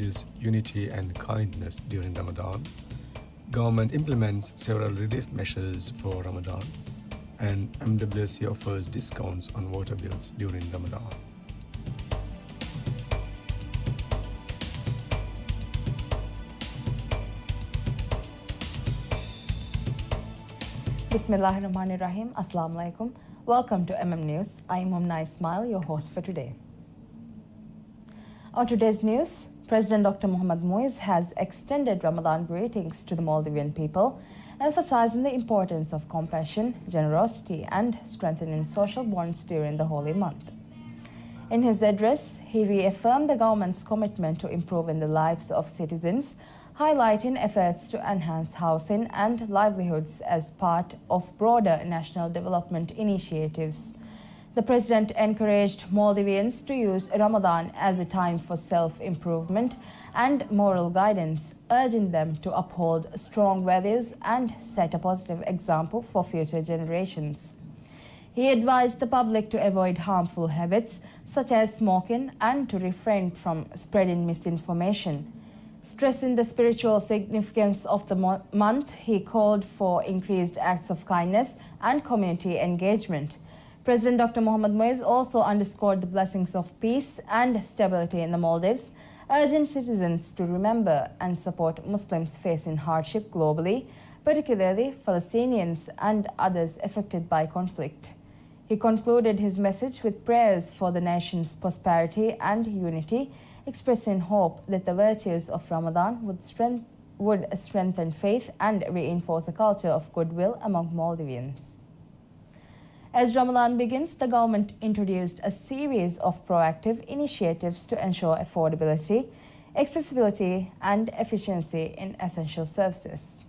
encourages unity and kindness during Ramadan. Government implements several relief measures for Ramadan, and MWC offers discounts on water bills during Ramadan. Bismillahirrahmanirrahim. Assalamu alaikum. Welcome to News. I am Momna Ismail, your host for today. On today's news, President Dr. Mohammad Moise has extended Ramadan greetings to the Maldivian people, emphasizing the importance of compassion, generosity, and strengthening social bonds during the holy month. In his address, he reaffirmed the government's commitment to improving the lives of citizens, highlighting efforts to enhance housing and livelihoods as part of broader national development initiatives. The president encouraged Maldivians to use Ramadan as a time for self-improvement and moral guidance, urging them to uphold strong values and set a positive example for future generations. He advised the public to avoid harmful habits such as smoking and to refrain from spreading misinformation. Stressing the spiritual significance of the month, he called for increased acts of kindness and community engagement. President Dr. Mohammad Moise also underscored the blessings of peace and stability in the Maldives, urging citizens to remember and support Muslims facing hardship globally, particularly Palestinians and others affected by conflict. He concluded his message with prayers for the nation's prosperity and unity, expressing hope that the virtues of Ramadan would strengthen faith and reinforce a culture of goodwill among Maldivians. As Ramadan begins, the government introduced a series of proactive initiatives to ensure affordability, accessibility, and efficiency in essential services.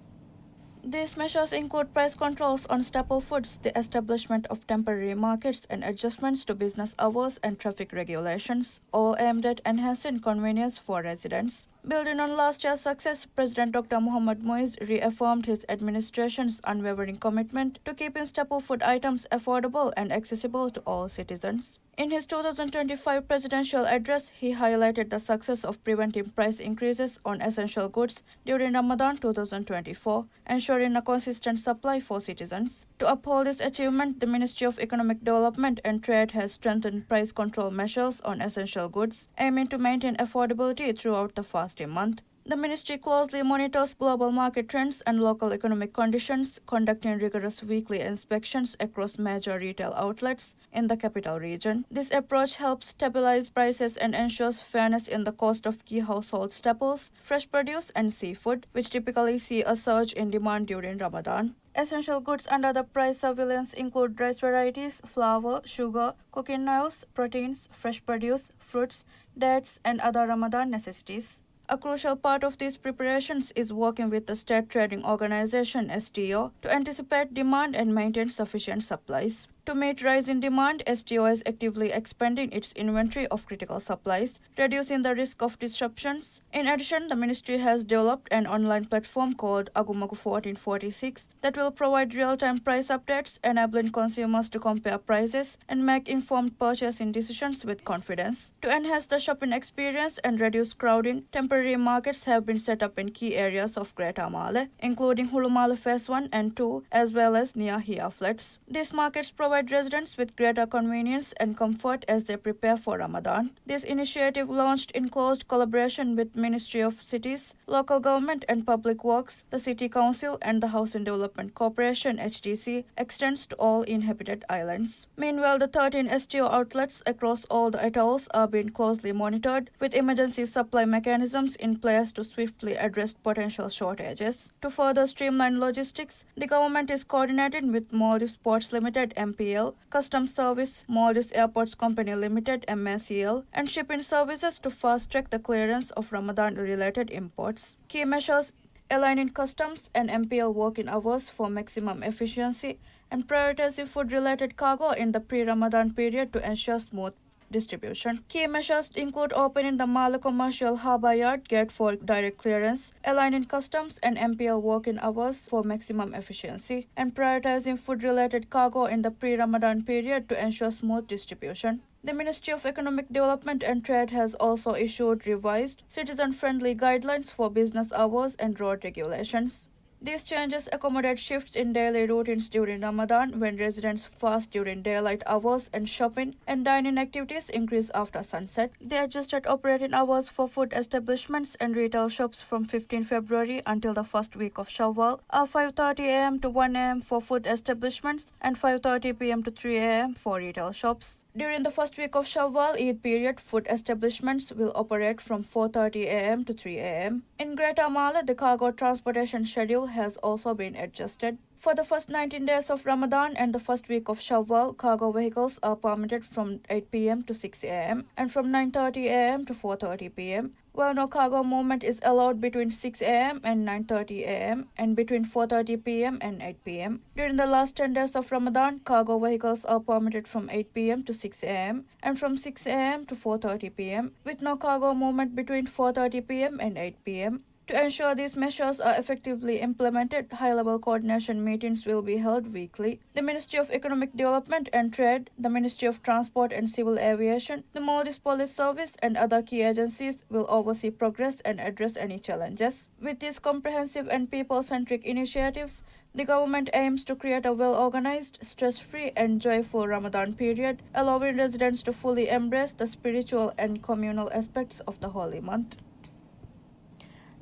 These measures include price controls on staple foods, the establishment of temporary markets, and adjustments to business hours and traffic regulations, all aimed at enhancing convenience for residents. Building on last year's success, President Dr. Mohammad Moise reaffirmed his administration's unwavering commitment to keeping staple food items affordable and accessible to all citizens. In his 2025 presidential address, he highlighted the success of preventing price increases on essential goods during Ramadan 2024, ensuring a consistent supply for citizens. To uphold this achievement, the Ministry of Economic Development and Trade has strengthened price control measures on essential goods, aiming to maintain affordability throughout the fasting month. The ministry closely monitors global market trends and local economic conditions, conducting rigorous weekly inspections across major retail outlets in the capital region. This approach helps stabilize prices and ensures fairness in the cost of key household staples, fresh produce, and seafood, which typically see a surge in demand during Ramadan. Essential goods under the price surveillance include rice varieties, flour, sugar, cooking oils, proteins, fresh produce, fruits, dates, and other Ramadan necessities. A crucial part of these preparations is working with the State Trading Organization (STO) to anticipate demand and maintain sufficient supplies. To meet rising demand, STO is actively expanding its inventory of critical supplies, reducing the risk of disruptions. In addition, the ministry has developed an online platform called Agumagu 1446 that will provide real-time price updates, enabling consumers to compare prices and make informed purchasing decisions with confidence. To enhance the shopping experience and reduce crowding, temporary markets have been set up in key areas of Greater Male, including Hulumale Phase 1 and 2, as well as near Hia Flats. These markets provide residents with greater convenience and comfort as they prepare for Ramadan. This initiative, launched in close collaboration with Ministry of Cities, Local Government and Public Works, the City Council, and the Housing Development Corporation (HDC), extends to all inhabited islands. Meanwhile, the 13 STO outlets across all the atolls are being closely monitored, with emergency supply mechanisms in place to swiftly address potential shortages. To further streamline logistics, the government is coordinating with Maldives Ports Limited (MPL), Customs Service, Maldives Airports Company Limited (MACL), and shipping services to fast-track the clearance of Ramadan-related imports. Key measures aligning customs and MPL working hours for maximum efficiency and prioritizing food-related cargo in the pre-Ramadan period to ensure smooth distribution. Key measures include opening the Male Commercial Harbour Yard gate for direct clearance, aligning customs and MPL working hours for maximum efficiency, and prioritizing food-related cargo in the pre-Ramadan period to ensure smooth distribution. The Ministry of Economic Development and Trade has also issued revised, citizen-friendly guidelines for business hours and road regulations. These changes accommodate shifts in daily routines during Ramadan when residents fast during daylight hours and shopping and dining activities increase after sunset. They adjusted operating hours for food establishments and retail shops from 15 February until the first week of Shawwal are 5:30 a.m. to 1 a.m. for food establishments and 5:30 p.m. to 3 a.m. for retail shops. During the first week of Shawwal Eid period, food establishments will operate from 4:30 a.m. to 3 a.m. In Greater Male, the cargo transportation schedule has also been adjusted. For the first 19 days of Ramadan and the first week of Shawwal, cargo vehicles are permitted from 8 p.m. to 6 a.m. and from 9:30 a.m. to 4:30 p.m., while no cargo movement is allowed between 6 a.m. and 9:30 a.m. and between 4:30 p.m. and 8 p.m. During the last 10 days of Ramadan, cargo vehicles are permitted from 8 p.m. to 6 a.m. and from 6 a.m. to 4:30 p.m., with no cargo movement between 4:30 p.m. and 8 p.m. To ensure these measures are effectively implemented, high-level coordination meetings will be held weekly. The Ministry of Economic Development and Trade, the Ministry of Transport and Civil Aviation, the Maldives Police Service and other key agencies will oversee progress and address any challenges. With these comprehensive and people-centric initiatives, the government aims to create a well-organized, stress-free and joyful Ramadan period, allowing residents to fully embrace the spiritual and communal aspects of the holy month.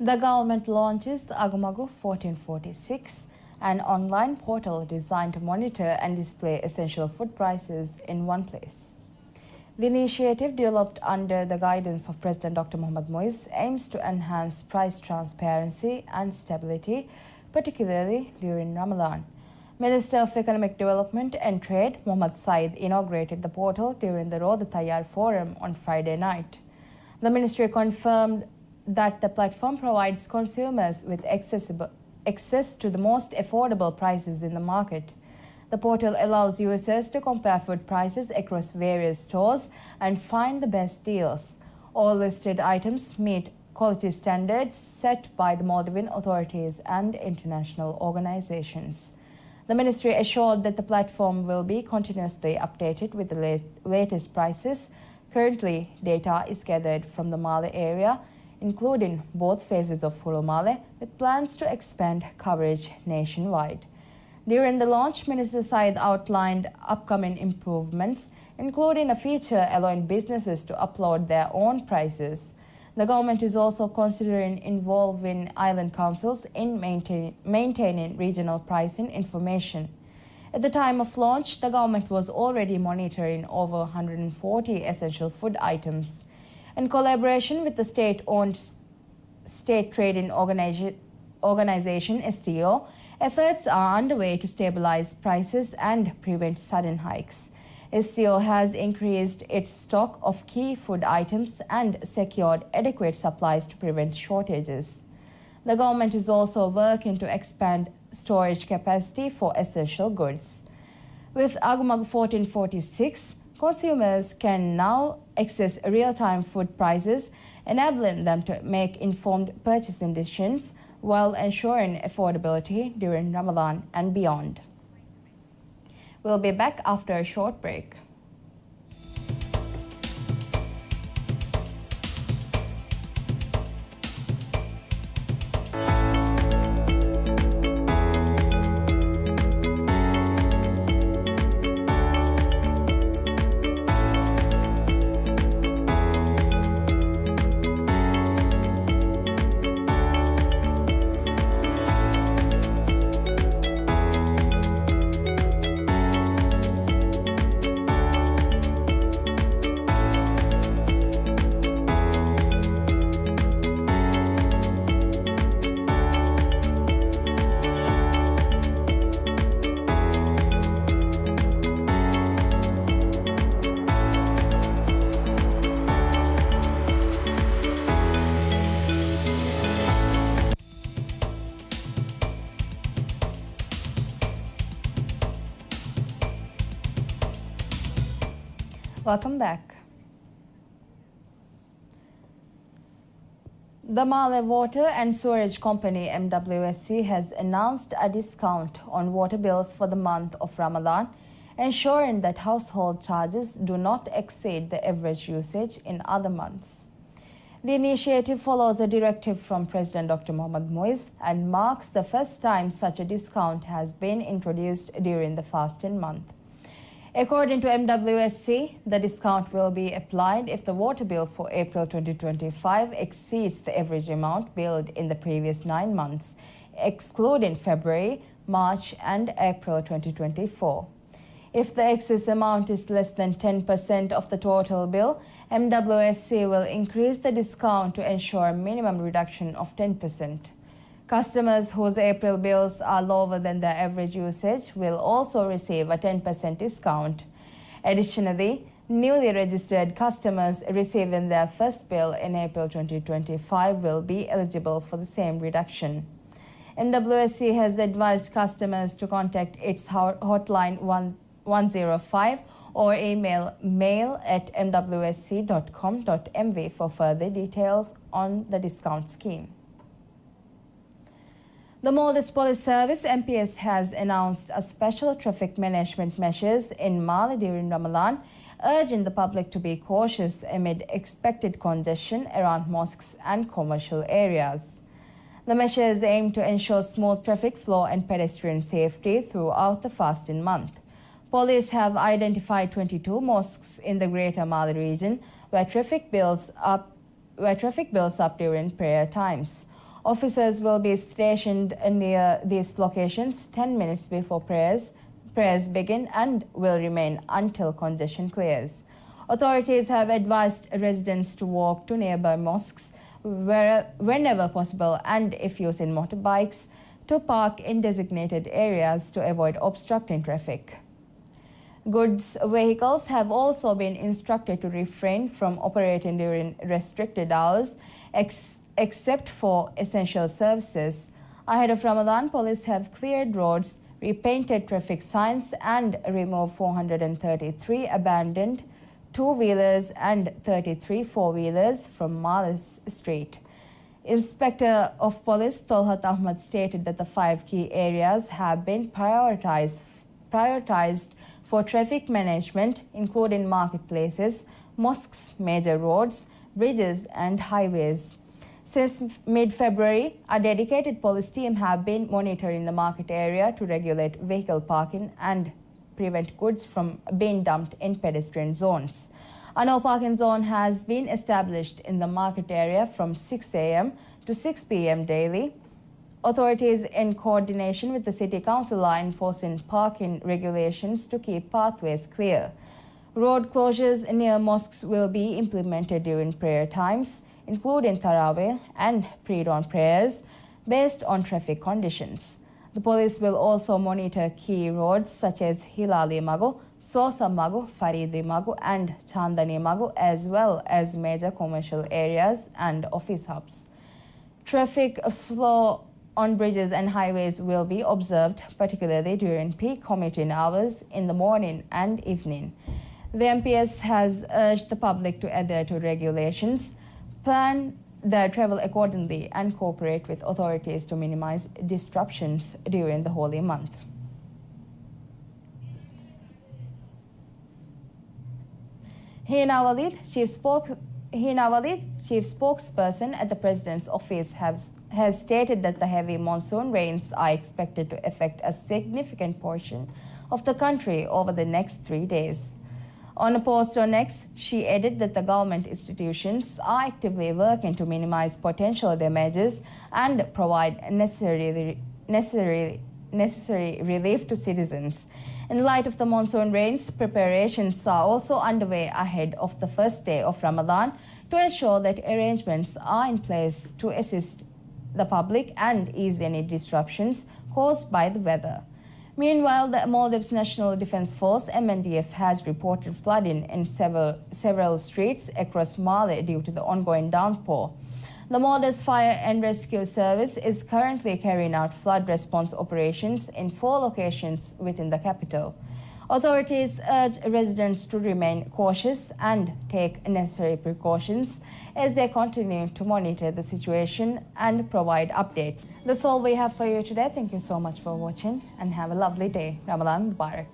The government launches the Agumagu 1446, an online portal designed to monitor and display essential food prices in one place. The initiative, developed under the guidance of President Dr. Mohamed Moise, aims to enhance price transparency and stability, particularly during Ramadan. Minister of Economic Development and Trade, Mohammad Said, inaugurated the portal during the Roda Tayyar Forum on Friday night. The ministry confirmed that the platform provides consumers with access to the most affordable prices in the market. The portal allows users to compare food prices across various stores and find the best deals. All listed items meet quality standards set by the Maldivian authorities and international organizations. The ministry assured that the platform will be continuously updated with the latest prices. Currently, data is gathered from the Male area, including both phases of Hulu Male, with plans to expand coverage nationwide. During the launch, Minister Said outlined upcoming improvements, including a feature allowing businesses to upload their own prices. The government is also considering involving island councils in maintaining regional pricing information. At the time of launch, the government was already monitoring over 140 essential food items. In collaboration with the state-owned State Trading Organization, STO, efforts are underway to stabilize prices and prevent sudden hikes. STO has increased its stock of key food items and secured adequate supplies to prevent shortages. The government is also working to expand storage capacity for essential goods. With Agumagu 1446, consumers can now access real-time food prices, enabling them to make informed purchasing decisions while ensuring affordability during Ramadan and beyond. We'll be back after a short break. Welcome back. The Male Water and Sewerage Company MWSC has announced a discount on water bills for the month of Ramadan, ensuring that household charges do not exceed the average usage in other months. The initiative follows a directive from President Dr. Mohammad Moise and marks the first time such a discount has been introduced during the fasting month. According to MWSC, the discount will be applied if the water bill for April 2025 exceeds the average amount billed in the previous 9 months, excluding February, March and April 2024. If the excess amount is less than 10% of the total bill, MWSC will increase the discount to ensure a minimum reduction of 10%. Customers whose April bills are lower than their average usage will also receive a 10% discount. Additionally, newly registered customers receiving their first bill in April 2025 will be eligible for the same reduction. MWSC has advised customers to contact its hotline 105 or email mail@mwsc.com.mv for further details on the discount scheme. The Maldives Police Service MPS has announced a special traffic management measures in Mali during Ramadan, urging the public to be cautious amid expected congestion around mosques and commercial areas. The measures aim to ensure smooth traffic flow and pedestrian safety throughout the fasting month. Police have identified 22 mosques in the Greater Mali region where traffic builds up during prayer times. Officers will be stationed near these locations 10 minutes before prayers begin and will remain until congestion clears. Authorities have advised residents to walk to nearby mosques whenever possible and, if using motorbikes, to park in designated areas to avoid obstructing traffic. Goods vehicles have also been instructed to refrain from operating during restricted hours, except for essential services. Ahead of Ramadan, police have cleared roads, repainted traffic signs and removed 433 abandoned two-wheelers and 33 four-wheelers from Malis Street. Inspector of Police Tolhat Ahmad stated that the 5 key areas have been prioritized for traffic management, including marketplaces, mosques, major roads, bridges and highways. Since mid-February, a dedicated police team have been monitoring the market area to regulate vehicle parking and prevent goods from being dumped in pedestrian zones. A no parking zone has been established in the market area from 6 a.m. to 6 p.m. daily. Authorities, in coordination with the City Council, are enforcing parking regulations to keep pathways clear. Road closures near mosques will be implemented during prayer times, including Tarawih and pre-dawn prayers, based on traffic conditions. The police will also monitor key roads such as Hilali Magu, Sosa Magu, Faridi Magu and Chandani Magu, as well as major commercial areas and office hubs. Traffic flow on bridges and highways will be observed, particularly during peak commuting hours in the morning and evening. The MPS has urged the public to adhere to regulations, plan their travel accordingly and cooperate with authorities to minimize disruptions during the holy month. Hina Walid, chief spokesperson at the President's office, has stated that the heavy monsoon rains are expected to affect a significant portion of the country over the next 3 days. On a post on X, she added that the government institutions are actively working to minimize potential damages and provide necessary relief to citizens. In light of the monsoon rains, preparations are also underway ahead of the first day of Ramadan to ensure that arrangements are in place to assist the public and ease any disruptions caused by the weather. Meanwhile, the Maldives National Defence Force MNDF has reported flooding in several streets across Mali due to the ongoing downpour. The Maldives Fire and Rescue Service is currently carrying out flood response operations in 4 locations within the capital. Authorities urge residents to remain cautious and take necessary precautions as they continue to monitor the situation and provide updates. That's all we have for you today. Thank you so much for watching and have a lovely day. Ramadan Mubarak.